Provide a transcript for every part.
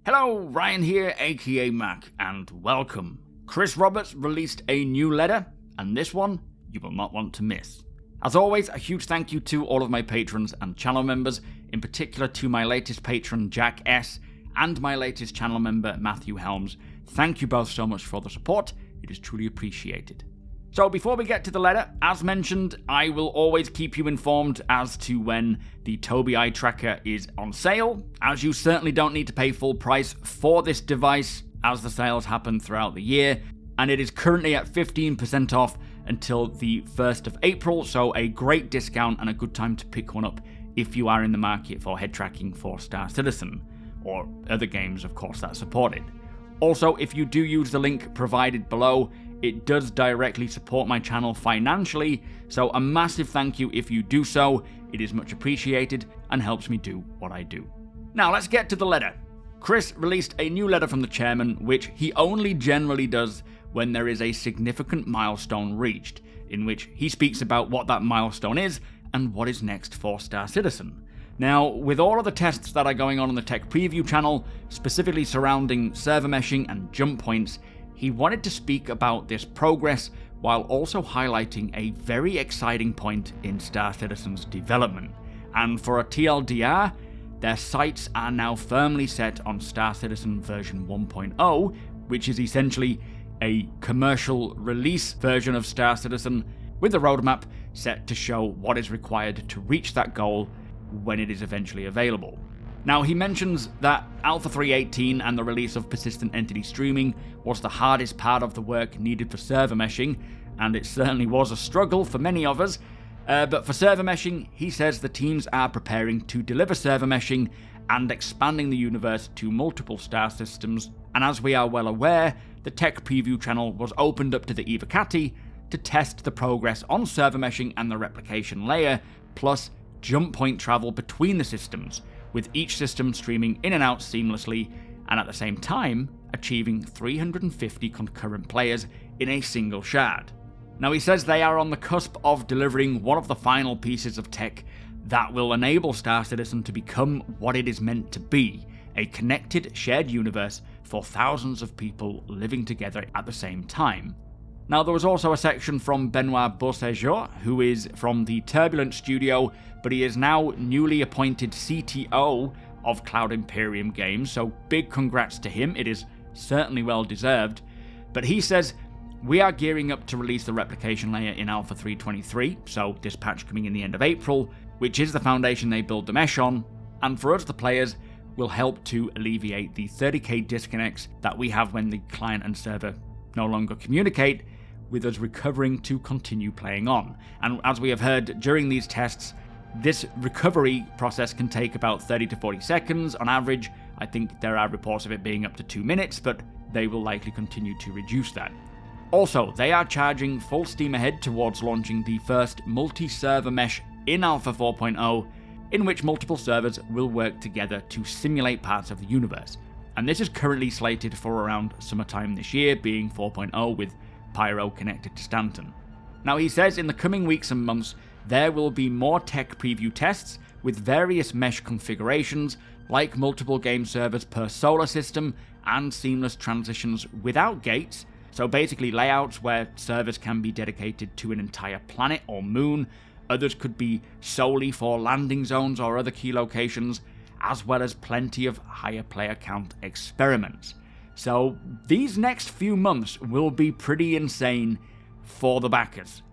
Hello, Ryan here, aka Mac, and welcome. Chris Roberts released a new letter, and this one you will not want to miss. As always, a huge thank you to all of my patrons and channel members, in particular to my latest patron Jack S, and my latest channel member Matthew Helms. Thank you both so much for the support, it is truly appreciated. So before we get to the letter, as mentioned, I will always keep you informed as to when the TOBII tracker is on sale, as you certainly don't need to pay full price for this device as the sales happen throughout the year, and it is currently at 15% off until the 1st of April, so a great discount and a good time to pick one up if you are in the market for head tracking for Star Citizen, or other games of course that support it. Also, if you do use the link provided below, it does directly support my channel financially, so a massive thank you if you do so. It is much appreciated and helps me do what I do. Now let's get to the letter. Chris released a new letter from the chairman, which he only generally does when there is a significant milestone reached, in which he speaks about what that milestone is and what is next for Star Citizen. Now, with all of the tests that are going on the tech preview channel, specifically surrounding server meshing and jump points, he wanted to speak about this progress while also highlighting a very exciting point in Star Citizen's development. And for a TLDR, their sights are now firmly set on Star Citizen version 1.0, which is essentially a commercial release version of Star Citizen, with a roadmap set to show what is required to reach that goal when it is eventually available. Now, he mentions that Alpha 3.18 and the release of persistent entity streaming was the hardest part of the work needed for server meshing, and it certainly was a struggle for many of us. But for server meshing, he says the teams are preparing to deliver server meshing and expanding the universe to multiple star systems, and as we are well aware, the tech preview channel was opened up to the Evocati to test the progress on server meshing and the replication layer, plus jump point travel between the systems, with each system streaming in and out seamlessly, and at the same time achieving 350 concurrent players in a single shard. Now, he says they are on the cusp of delivering one of the final pieces of tech that will enable Star Citizen to become what it is meant to be, a connected shared universe for thousands of people living together at the same time. Now, there was also a section from Benoit Beausejour, who is from the Turbulent studio, but he is now newly appointed CTO of Cloud Imperium games, so big congrats to him, it is certainly well deserved. But he says, we are gearing up to release the replication layer in Alpha 3.23, so this patch coming in the end of April, which is the foundation they build the mesh on, and for us the players, will help to alleviate the 30k disconnects that we have when the client and server no longer communicate, with us recovering to continue playing on. And as we have heard during these tests, this recovery process can take about 30 to 40 seconds on average. I think there are reports of it being up to 2 minutes, but they will likely continue to reduce that. Also, they are charging full steam ahead towards launching the first multi-server mesh in Alpha 4.0, in which multiple servers will work together to simulate parts of the universe. And this is currently slated for around summertime this year, being 4.0 with Pyro connected to Stanton. Now, he says in the coming weeks and months, there will be more tech preview tests with various mesh configurations, like multiple game servers per solar system and seamless transitions without gates, so basically layouts where servers can be dedicated to an entire planet or moon, others could be solely for landing zones or other key locations, as well as plenty of higher player count experiments. So these next few months will be pretty insane for the backers.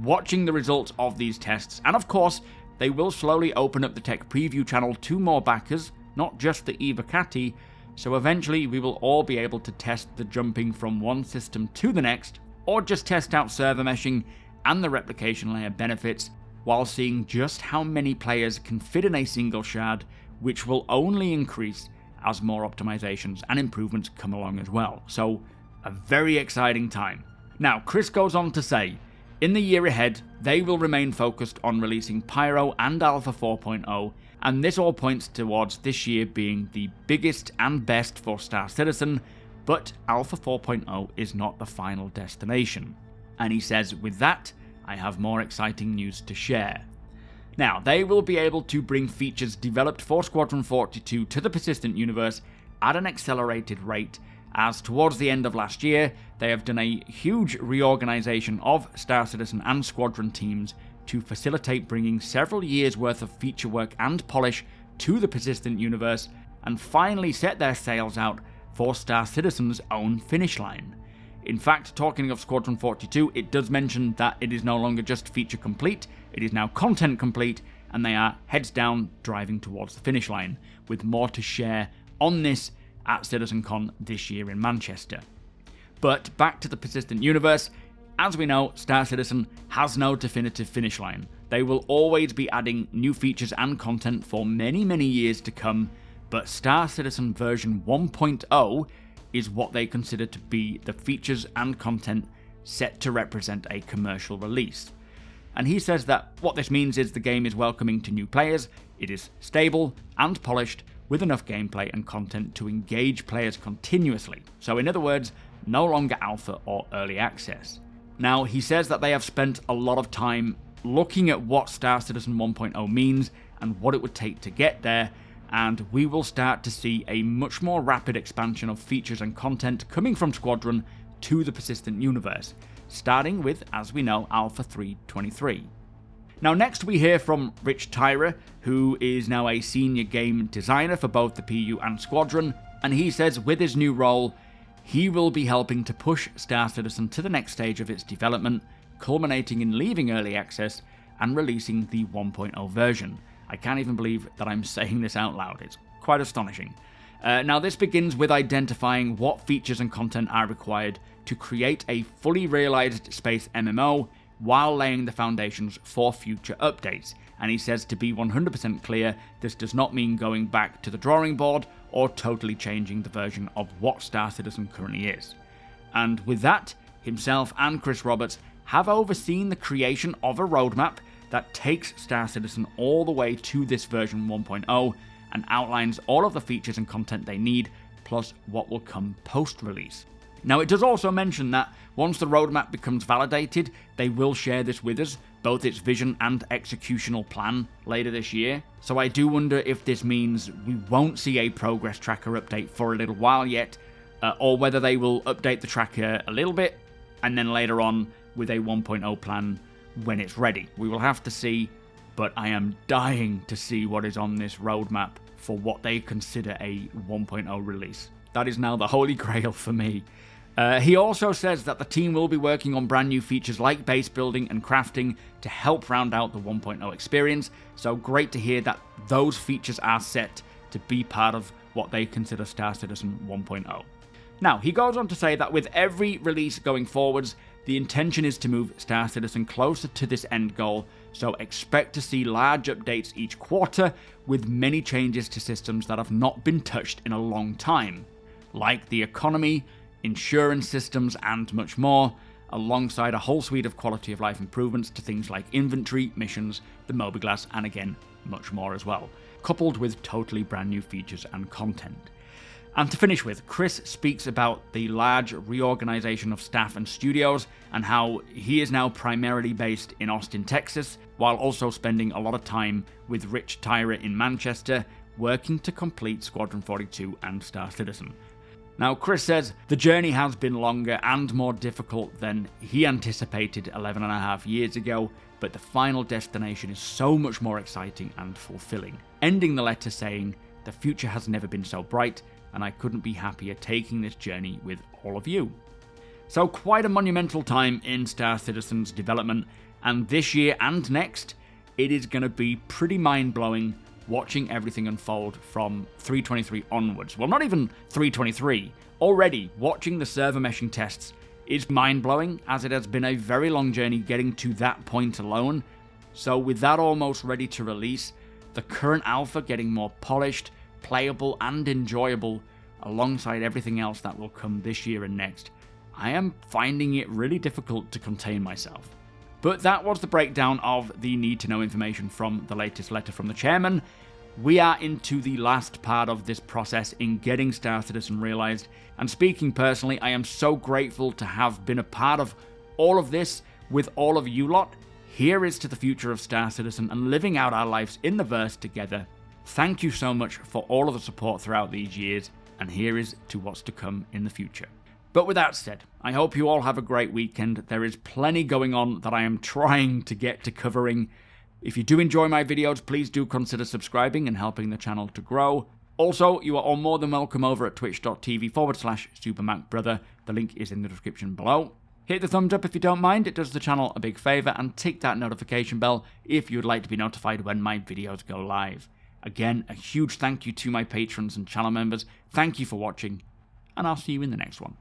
Watching the results of these tests, and of course, they will slowly open up the tech preview channel to more backers, not just the Evocati, so eventually we will all be able to test the jumping from one system to the next, or just test out server meshing and the replication layer benefits, while seeing just how many players can fit in a single shard, which will only increase as more optimizations and improvements come along as well. So, a very exciting time. Now, Chris goes on to say, in the year ahead, they will remain focused on releasing Pyro and Alpha 4.0, and this all points towards this year being the biggest and best for Star Citizen, but Alpha 4.0 is not the final destination. And he says, with that, I have more exciting news to share. Now, they will be able to bring features developed for Squadron 42 to the Persistent universe at an accelerated rate, as towards the end of last year, they have done a huge reorganisation of Star Citizen and Squadron teams to facilitate bringing several years' worth of feature work and polish to the persistent universe, and finally set their sails out for Star Citizen's own finish line. In fact, talking of Squadron 42, it does mention that it is no longer just feature complete, it is now content complete, and they are heads down driving towards the finish line, with more to share on this at CitizenCon this year in Manchester. But back to the persistent universe, as we know, Star Citizen has no definitive finish line. They will always be adding new features and content for many years to come, but Star Citizen version 1.0 is what they consider to be the features and content set to represent a commercial release. And he says that what this means is the game is welcoming to new players, it is stable and polished with enough gameplay and content to engage players continuously. So in other words, no longer alpha or early access. Now, he says that they have spent a lot of time looking at what Star Citizen 1.0 means and what it would take to get there, and we will start to see a much more rapid expansion of features and content coming from Squadron to the persistent universe, starting with, as we know, Alpha 3.23. Now next we hear from Rich Tyra, who is now a senior game designer for both the PU and Squadron, and he says with his new role, he will be helping to push Star Citizen to the next stage of its development, culminating in leaving early access and releasing the 1.0 version. I can't even believe that I'm saying this out loud, it's quite astonishing. Now this begins with identifying what features and content are required to create a fully realised space MMO, while laying the foundations for future updates. And he says to be 100% clear, this does not mean going back to the drawing board or totally changing the version of what Star Citizen currently is. And with that, himself and Chris Roberts have overseen the creation of a roadmap that takes Star Citizen all the way to this version 1.0 and outlines all of the features and content they need, plus what will come post-release. Now, it does also mention that once the roadmap becomes validated, they will share this with us, both its vision and executional plan, later this year. So I do wonder if this means we won't see a progress tracker update for a little while yet, or whether they will update the tracker a little bit, and then later on with a 1.0 plan when it's ready. We will have to see, but I am dying to see what is on this roadmap for what they consider a 1.0 release. That is now the holy grail for me. He also says that the team will be working on brand new features like base building and crafting to help round out the 1.0 experience, so great to hear that those features are set to be part of what they consider Star Citizen 1.0. Now, he goes on to say that with every release going forwards, the intention is to move Star Citizen closer to this end goal, so expect to see large updates each quarter with many changes to systems that have not been touched in a long time, like the economy, insurance systems, and much more, alongside a whole suite of quality of life improvements to things like inventory, missions, the mobiGlas, and again, much more as well, coupled with totally brand new features and content. And to finish with, Chris speaks about the large reorganisation of staff and studios, and how he is now primarily based in Austin, Texas, while also spending a lot of time with Rich Tyra in Manchester, working to complete Squadron 42 and Star Citizen. Now, Chris says the journey has been longer and more difficult than he anticipated 11.5 years ago, but the final destination is so much more exciting and fulfilling. Ending the letter saying, "The future has never been so bright, and I couldn't be happier taking this journey with all of you." So quite a monumental time in Star Citizen's development, and this year and next, it is going to be pretty mind-blowing watching everything unfold from 3.23 onwards. Well, not even 3.23. Already, watching the server meshing tests is mind-blowing, as it has been a very long journey getting to that point alone. So with that almost ready to release, the current alpha getting more polished, playable, and enjoyable, alongside everything else that will come this year and next, I am finding it really difficult to contain myself. But that was the breakdown of the need-to-know information from the latest letter from the chairman. We are into the last part of this process in getting Star Citizen realised, and speaking personally, I am so grateful to have been a part of all of this with all of you lot. Here is to the future of Star Citizen and living out our lives in the verse together. Thank you so much for all of the support throughout these years. and here is to what's to come in the future. But with that said, I hope you all have a great weekend. There is plenty going on that I am trying to get to covering. If you do enjoy my videos, please do consider subscribing and helping the channel to grow. Also, you are all more than welcome over at twitch.tv/SuperMacBrother. The link is in the description below. Hit the thumbs up if you don't mind, it does the channel a big favour, and tick that notification bell if you'd like to be notified when my videos go live. Again, a huge thank you to my patrons and channel members. Thank you for watching, and I'll see you in the next one.